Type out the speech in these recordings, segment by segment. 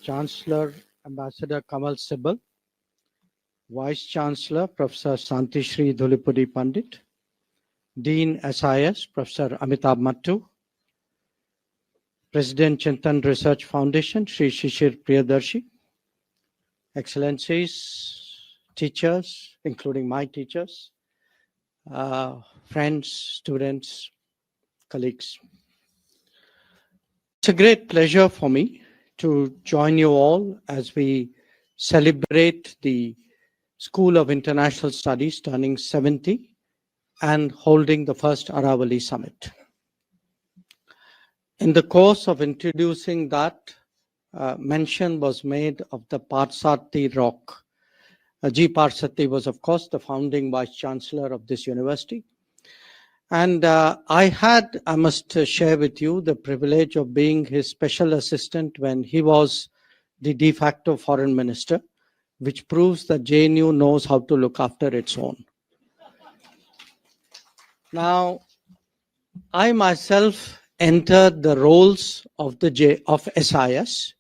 Chancellor Ambassador Kamal Sibal, Vice Chancellor Professor Santishri Dhulipudi Pandit, Dean SIS Professor Amitabh Mattu, President Chintan Research Foundation Sri Shishir Priyadarshi, Excellencies, teachers, including my teachers, friends, students, colleagues. It's a great pleasure for me to join you all as we celebrate the School of International Studies turning 70 and holding the first Aravalli Summit. In the course of introducing that, mention was made of the Parsati Rock. G. Parsati was, of course, the founding Vice Chancellor of this university. And I must share with you, the privilege of being his special assistant when he was the de facto foreign minister, which proves that JNU knows how to look after its own. Now, I myself entered the roles of SIS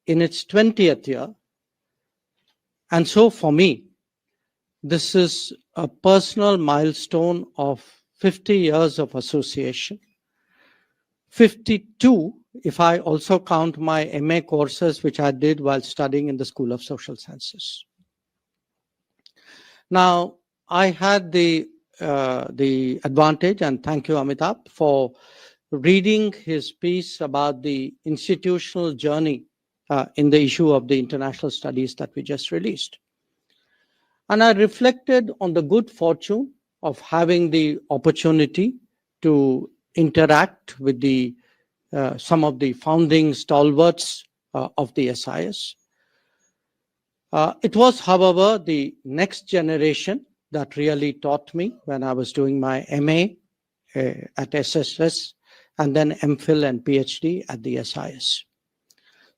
in its 20th year. And so for me, this is a personal milestone of 50 years of association. 52, if I also count my MA courses, which I did while studying in the School of Social Sciences. Now, I had the advantage, and thank you, Amitabh, for reading his piece about the institutional journey in the issue of the international studies that we just released. And I reflected on the good fortune of having the opportunity to interact with some of the founding stalwarts of the SIS. It was, however, the next generation that really taught me when I was doing my MA at SSS and then MPhil and PhD at the SIS.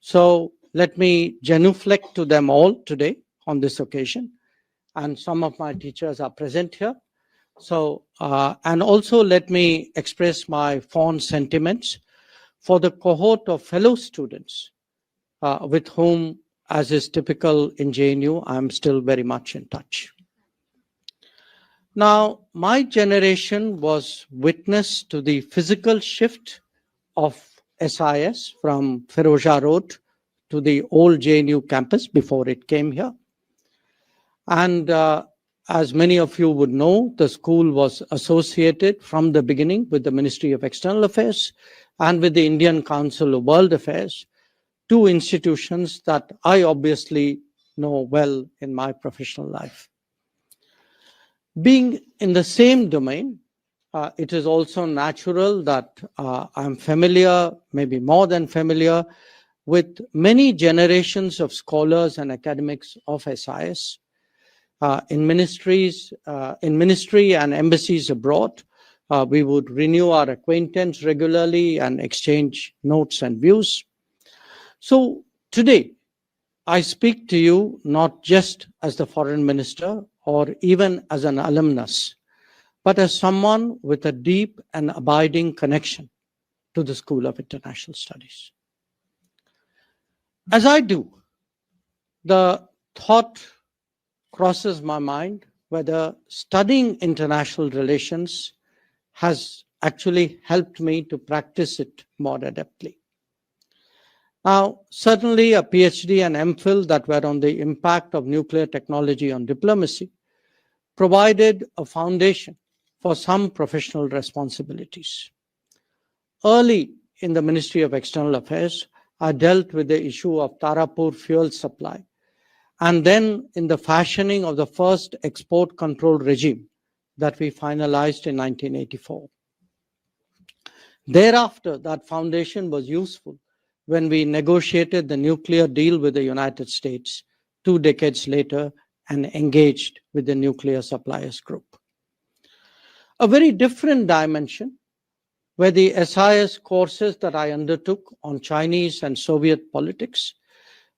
So let me genuflect to them all today on this occasion. And some of my teachers are present here. So, and also let me express my fond sentiments for the cohort of fellow students with whom, as is typical in JNU, I'm still very much in touch. Now, my generation was witness to the physical shift of SIS from Firozha Road to the old JNU campus before it came here. And as many of you would know, the school was associated from the beginning with the Ministry of External Affairs and with the Indian Council of World Affairs, two institutions that I obviously know well in my professional life. Being in the same domain, it is also natural that I'm familiar, maybe more than familiar, with many generations of scholars and academics of SIS. In ministry and embassies abroad, we would renew our acquaintance regularly and exchange notes and views. So today, I speak to you not just as the foreign minister or even as an alumnus, but as someone with a deep and abiding connection to the School of International Studies. As I do, the thought crosses my mind whether studying international relations has actually helped me to practice it more adeptly. Now, certainly a PhD and MPhil that were on the impact of nuclear technology on diplomacy provided a foundation for some professional responsibilities. Early in the Ministry of External Affairs, I dealt with the issue of Tarapur fuel supply, and then in the fashioning of the first export control regime that we finalized in 1984. Thereafter, that foundation was useful when we negotiated the nuclear deal with the United States 2 decades later and engaged with the nuclear suppliers group. A very different dimension were the SIS courses that I undertook on Chinese and Soviet politics,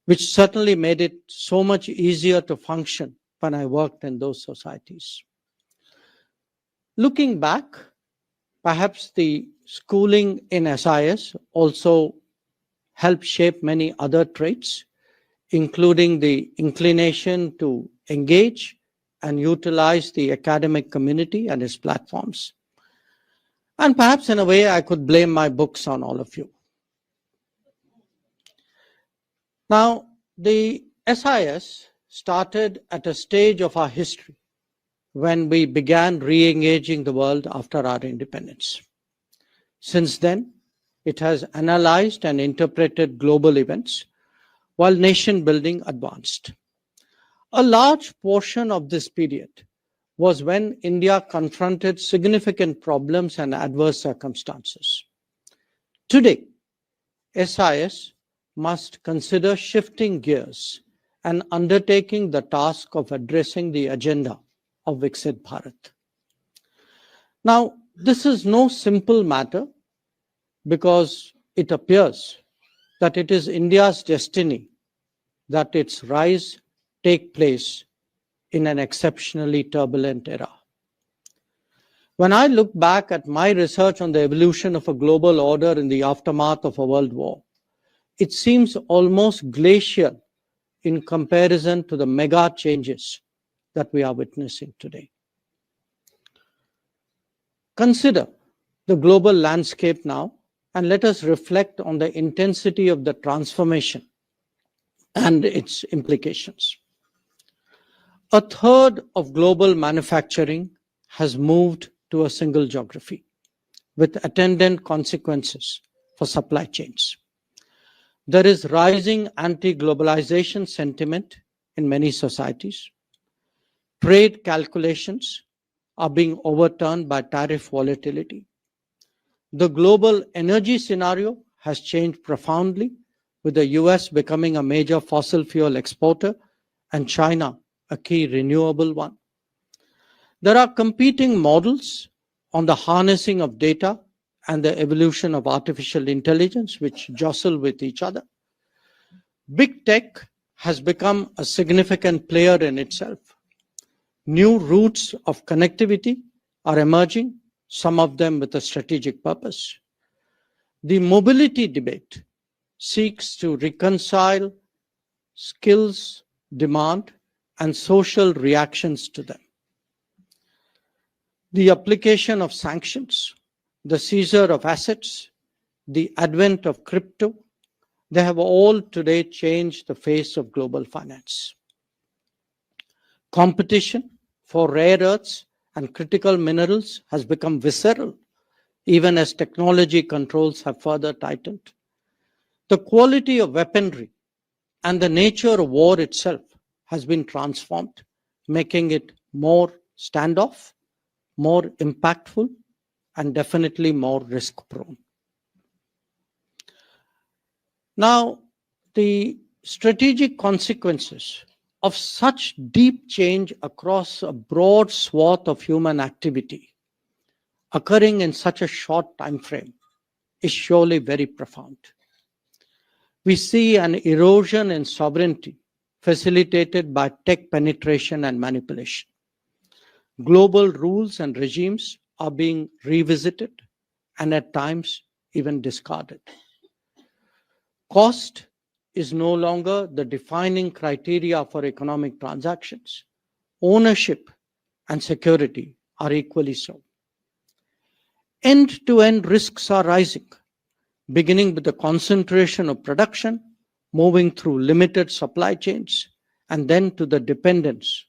which certainly made it so much easier to function when I worked in those societies. Looking back, perhaps the schooling in SIS also helped shape many other traits, including the inclination to engage and utilize the academic community and its platforms. And perhaps in a way, I could blame my books on all of you. Now, the SIS started at a stage of our history when we began re-engaging the world after our independence. Since then, it has analyzed and interpreted global events while nation building advanced. A large portion of this period was when India confronted significant problems and adverse circumstances. Today, SIS must consider shifting gears and undertaking the task of addressing the agenda of Viksit Bharat. Now, this is no simple matter because it appears that it is India's destiny that its rise take place in an exceptionally turbulent era. When I look back at my research on the evolution of a global order in the aftermath of a world war, it seems almost glacial in comparison to the mega changes that we are witnessing today. Consider the global landscape now and let us reflect on the intensity of the transformation and its implications. A third of global manufacturing has moved to a single geography with attendant consequences for supply chains. There is rising anti-globalization sentiment in many societies. Trade calculations are being overturned by tariff volatility. The global energy scenario has changed profoundly, with the US becoming a major fossil fuel exporter and China a key renewable one. There are competing models on the harnessing of data and the evolution of artificial intelligence, which jostle with each other. Big tech has become a significant player in itself. New routes of connectivity are emerging, some of them with a strategic purpose. The mobility debate seeks to reconcile skills, demand, and social reactions to them. The application of sanctions, the seizure of assets, the advent of crypto, they have all today changed the face of global finance. Competition for rare earths and critical minerals has become visceral, even as technology controls have further tightened. The quality of weaponry and the nature of war itself has been transformed, making it more standoff, more impactful, and definitely more risk-prone. Now, the strategic consequences of such deep change across a broad swath of human activity occurring in such a short time frame is surely very profound. We see an erosion in sovereignty facilitated by tech penetration and manipulation. Global rules and regimes are being revisited and at times even discarded. Cost is no longer the defining criteria for economic transactions. Ownership and security are equally so. End-to-end risks are rising, beginning with the concentration of production, moving through limited supply chains, and then to the dependence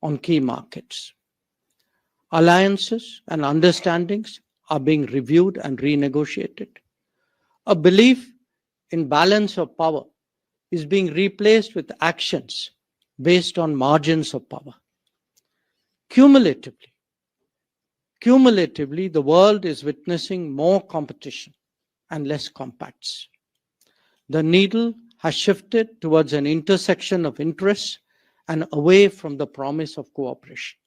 on key markets. Alliances and understandings are being reviewed and renegotiated. A belief in balance of power is being replaced with actions based on margins of power. Cumulatively, the world is witnessing more competition and less compacts. The needle has shifted towards an intersection of interests and away from the promise of cooperation.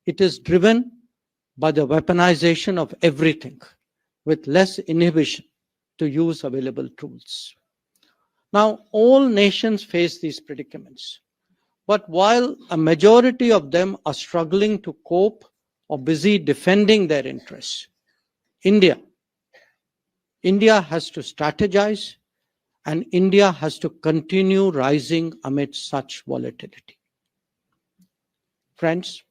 It is driven by the weaponization of everything with less inhibition to use available tools. Now, all nations face these predicaments, but while a majority of them are struggling to cope or busy defending their interests, India has to strategize and India has to continue rising amidst such volatility. Friends,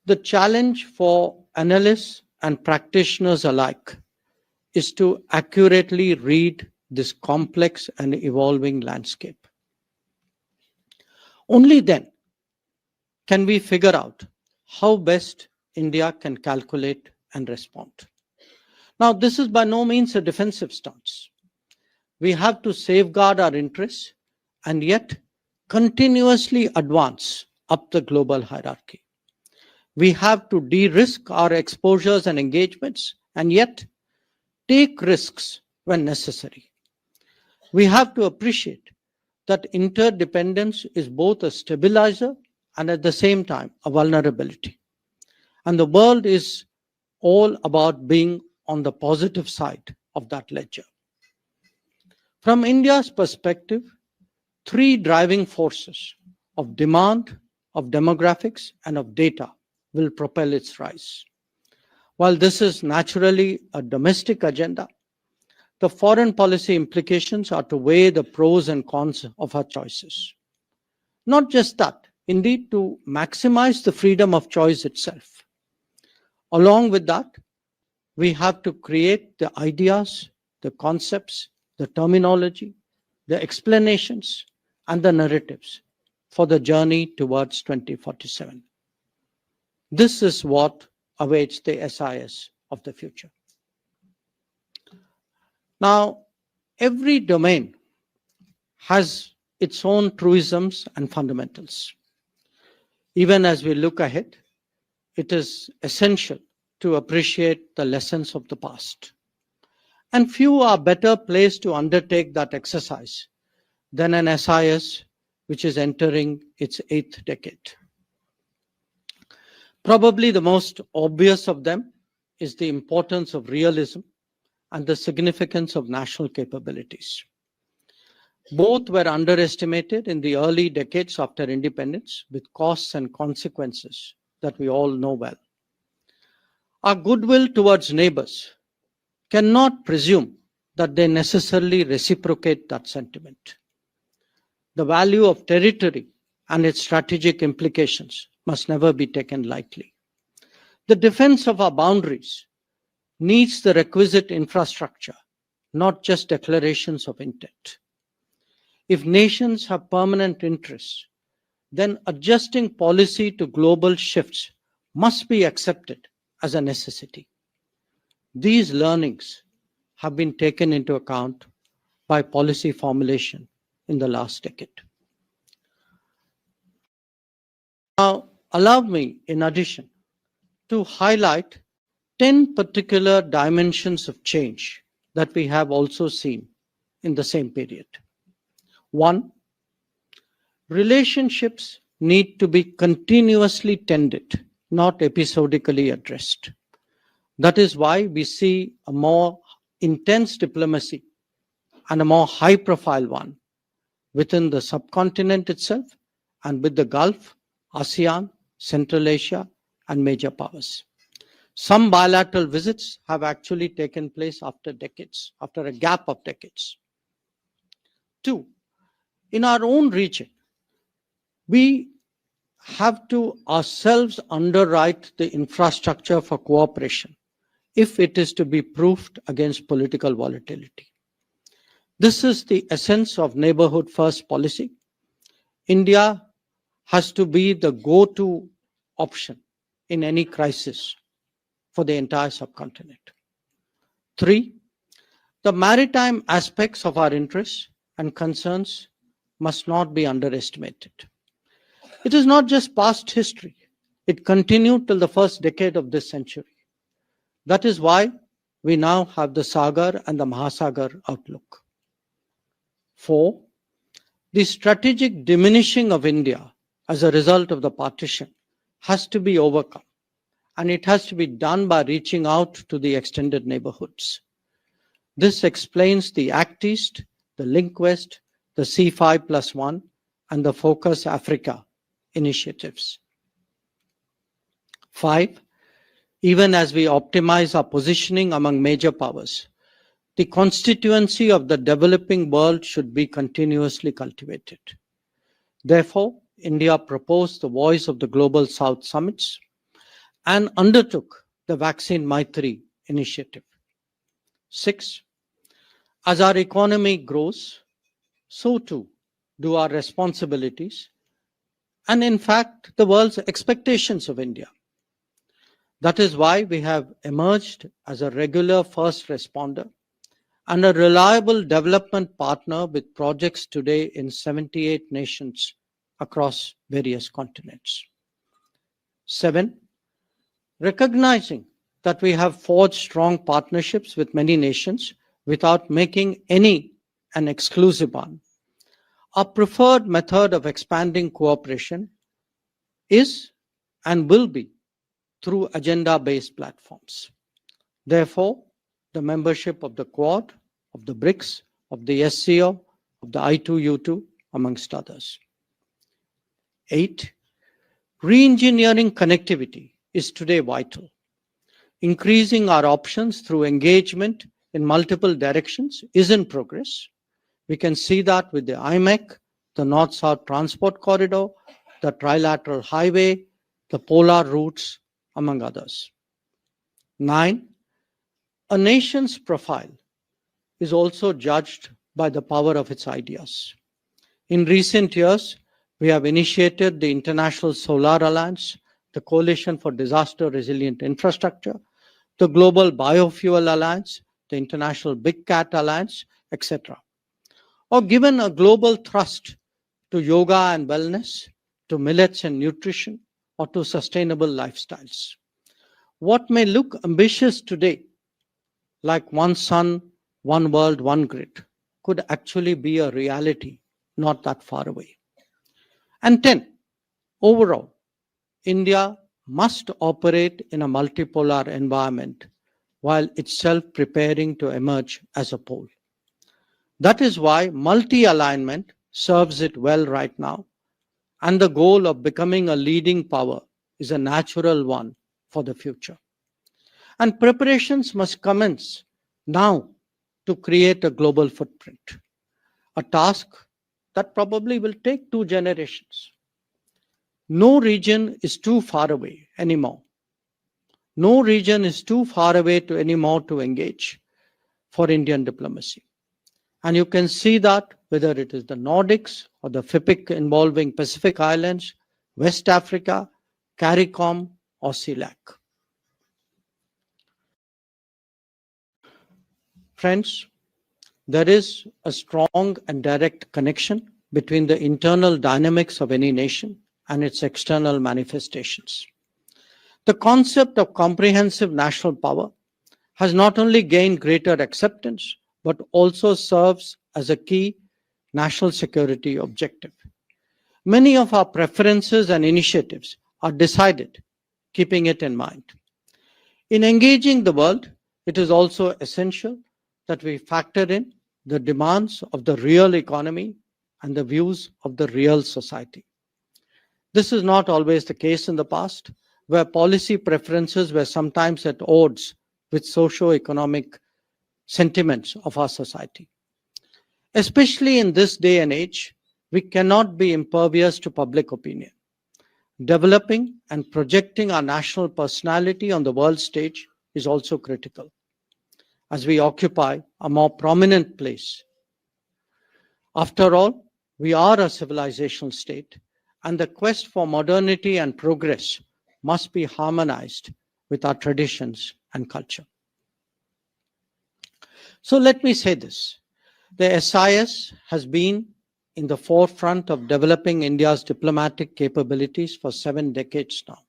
the challenge for analysts and practitioners alike is to accurately read this complex and evolving landscape. Only then can we figure out how best India can calculate and respond. Now, this is by no means a defensive stance. We have to safeguard our interests and yet continuously advance up the global hierarchy. We have to de-risk our exposures and engagements and yet take risks when necessary. We have to appreciate that interdependence is both a stabilizer and at the same time a vulnerability. And the world is all about being on the positive side of that ledger. From India's perspective, three driving forces of demand, of demographics, and of data will propel its rise. While this is naturally a domestic agenda, the foreign policy implications are to weigh the pros and cons of our choices. Not just that, indeed to maximize the freedom of choice itself. Along with that, we have to create the ideas, the concepts, the terminology, the explanations, and the narratives for the journey towards 2047. This is what awaits the SIS of the future. Now, every domain has its own truisms and fundamentals. Even as we look ahead, it is essential to appreciate the lessons of the past. And few are better placed to undertake that exercise than an SIS which is entering its 8th decade. Probably the most obvious of them is the importance of realism and the significance of national capabilities. Both were underestimated in the early decades after independence, with costs and consequences that we all know well. Our goodwill towards neighbors cannot presume that they necessarily reciprocate that sentiment. The value of territory and its strategic implications must never be taken lightly. The defense of our boundaries needs the requisite infrastructure, not just declarations of intent. If nations have permanent interests, then adjusting policy to global shifts must be accepted as a necessity. These learnings have been taken into account by policy formulation in the last decade. Now, allow me, in addition, to highlight 10 particular dimensions of change that we have also seen in the same period. 1, relationships need to be continuously tended, not episodically addressed. That is why we see a more intense diplomacy and a more high-profile one within the subcontinent itself and with the Gulf, ASEAN, Central Asia, and major powers. Some bilateral visits have actually taken place after decades, after a gap of decades. 2, in our own region, we have to ourselves underwrite the infrastructure for cooperation if it is to be proofed against political volatility. This is the essence of neighborhood first policy. India has to be the go-to option in any crisis for the entire subcontinent. 3, the maritime aspects of our interests and concerns must not be underestimated. It is not just past history. It continued till the first decade of this century. That is why we now have the Sagar and the Mahasagar outlook. 4, the strategic diminishing of India as a result of the partition has to be overcome, and it has to be done by reaching out to the extended neighborhoods. This explains the Act East, the Link West, the C5+1, and the Focus Africa initiatives. 5, even as we optimize our positioning among major powers, the constituency of the developing world should be continuously cultivated. Therefore, India proposed the Voice of the Global South summits and undertook the Vaccine Maitri initiative. 6. As our economy grows, so too do our responsibilities and, in fact, the world's expectations of India. That is why we have emerged as a regular first responder and a reliable development partner with projects today in 78 nations across various continents. 7. Recognizing that we have forged strong partnerships with many nations without making any an exclusive one, our preferred method of expanding cooperation is and will be through agenda-based platforms. Therefore, the membership of the Quad, of the BRICS, of the SCO, of the I2U2, amongst others. 8. Re-engineering connectivity is today vital. Increasing our options through engagement in multiple directions is in progress. We can see that with the IMEC, the North-South Transport Corridor, the Trilateral Highway, the polar routes, among others. 9. A nation's profile is also judged by the power of its ideas. In recent years, we have initiated the International Solar Alliance, the Coalition for Disaster Resilient Infrastructure, the Global Biofuel Alliance, the International Big Cat Alliance, etc. Or given a global thrust to yoga and wellness, to millets and nutrition, or to sustainable lifestyles. What may look ambitious today, like one sun, one world, one grid, could actually be a reality not that far away. And 10, overall, India must operate in a multipolar environment while itself preparing to emerge as a pole. That is why multi-alignment serves it well right now, and the goal of becoming a leading power is a natural one for the future. And preparations must commence now to create a global footprint, a task that probably will take 2 generations. No region is too far away anymore. No region is too far away anymore to engage for Indian diplomacy. And you can see that whether it is the Nordics or the FIPIC involving Pacific Islands, West Africa, CARICOM, or CELAC. Friends, there is a strong and direct connection between the internal dynamics of any nation and its external manifestations. The concept of comprehensive national power has not only gained greater acceptance, but also serves as a key national security objective. Many of our preferences and initiatives are decided keeping it in mind. In engaging the world, it is also essential that we factor in the demands of the real economy and the views of the real society. This is not always the case in the past, where policy preferences were sometimes at odds with socio-economic sentiments of our society. Especially in this day and age, we cannot be impervious to public opinion. Developing and projecting our national personality on the world stage is also critical, as we occupy a more prominent place. After all, we are a civilizational state, and the quest for modernity and progress must be harmonized with our traditions and culture. So let me say this. The SIS has been in the forefront of developing India's diplomatic capabilities for 7 decades now.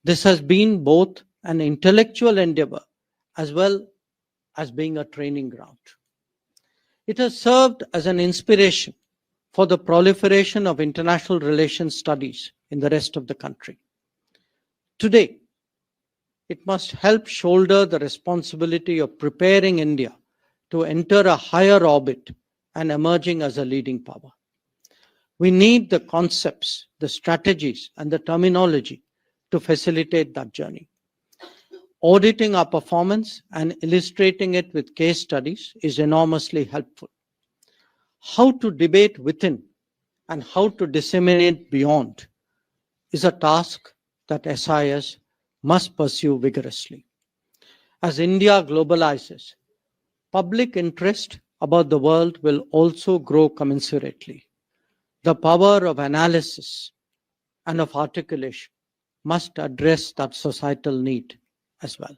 This has been both an intellectual endeavor as well as being a training ground. It has served as an inspiration for the proliferation of international relations studies in the rest of the country. Today, it must help shoulder the responsibility of preparing India to enter a higher orbit and emerging as a leading power. We need the concepts, the strategies, and the terminology to facilitate that journey. Auditing our performance and illustrating it with case studies is enormously helpful. How to debate within and how to disseminate beyond is a task that SIS must pursue vigorously. As India globalizes, public interest about the world will also grow commensurately. The power of analysis and of articulation must address that societal need as well.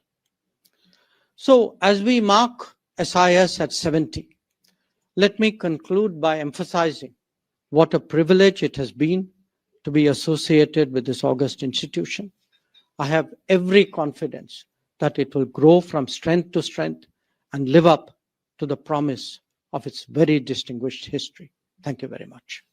So, as we mark SIS at 70, let me conclude by emphasizing what a privilege it has been to be associated with this august institution. I have every confidence that it will grow from strength to strength and live up to the promise of its very distinguished history. Thank you very much.